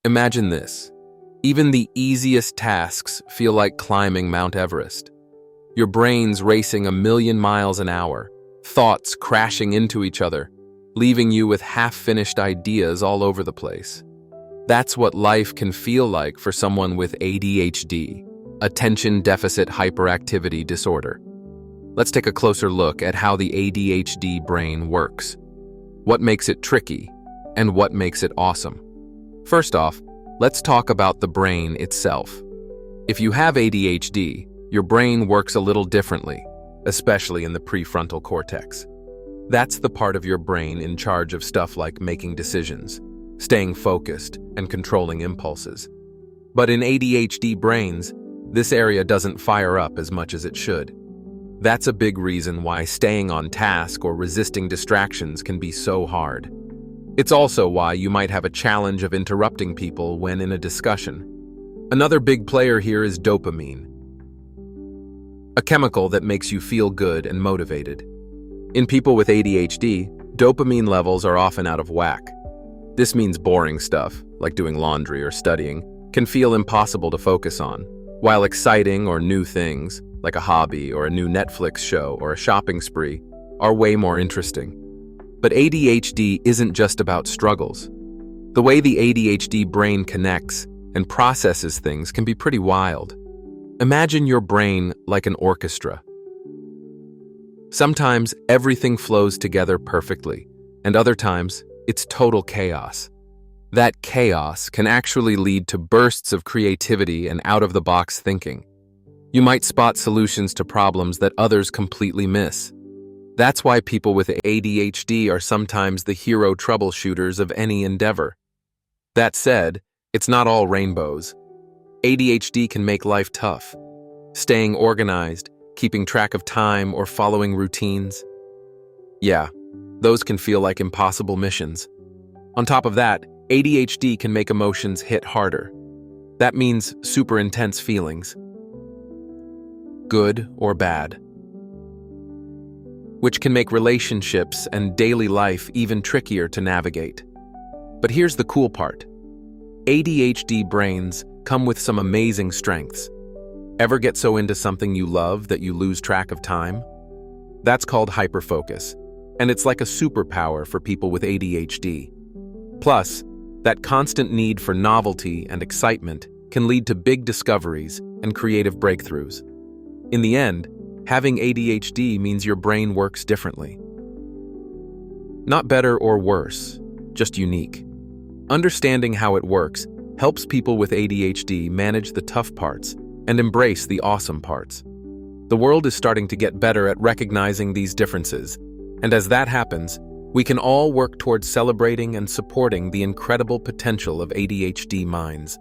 Imagine this. Even the easiest tasks feel like climbing Mount Everest. Your brain's racing 1,000,000 miles an hour, thoughts crashing into each other, leaving you with half-finished ideas all over the place. That's what life can feel like for someone with ADHD, attention deficit hyperactivity disorder. Let's take a closer look at how the ADHD brain works. What makes it tricky, and what makes it awesome. First off, let's talk about the brain itself. If you have ADHD, your brain works a little differently, especially in the prefrontal cortex. That's the part of your brain in charge of stuff like making decisions, staying focused, and controlling impulses. But in ADHD brains, this area doesn't fire up as much as it should. That's a big reason why staying on task or resisting distractions can be so hard. It's also why you might have a challenge of interrupting people when in a discussion. Another big player here is dopamine, a chemical that makes you feel good and motivated. In people with ADHD, dopamine levels are often out of whack. This means boring stuff, like doing laundry or studying, can feel impossible to focus on, while exciting or new things, like a hobby or a new Netflix show or a shopping spree, are way more interesting. But ADHD isn't just about struggles. The way the ADHD brain connects and processes things can be pretty wild. Imagine your brain like an orchestra. Sometimes everything flows together perfectly, and other times it's total chaos. That chaos can actually lead to bursts of creativity and out-of-the-box thinking. You might spot solutions to problems that others completely miss. That's why people with ADHD are sometimes the hero troubleshooters of any endeavor. That said, it's not all rainbows. ADHD can make life tough. Staying organized, keeping track of time, or following routines. Yeah, those can feel like impossible missions. On top of that, ADHD can make emotions hit harder. That means super intense feelings, good or bad, which can make relationships and daily life even trickier to navigate. But here's the cool part. ADHD brains come with some amazing strengths. Ever get so into something you love that you lose track of time? That's called hyperfocus, and it's like a superpower for people with ADHD. Plus, that constant need for novelty and excitement can lead to big discoveries and creative breakthroughs. In the end, having ADHD means your brain works differently. Not better or worse, just unique. Understanding how it works helps people with ADHD manage the tough parts and embrace the awesome parts. The world is starting to get better at recognizing these differences, and as that happens, we can all work towards celebrating and supporting the incredible potential of ADHD minds.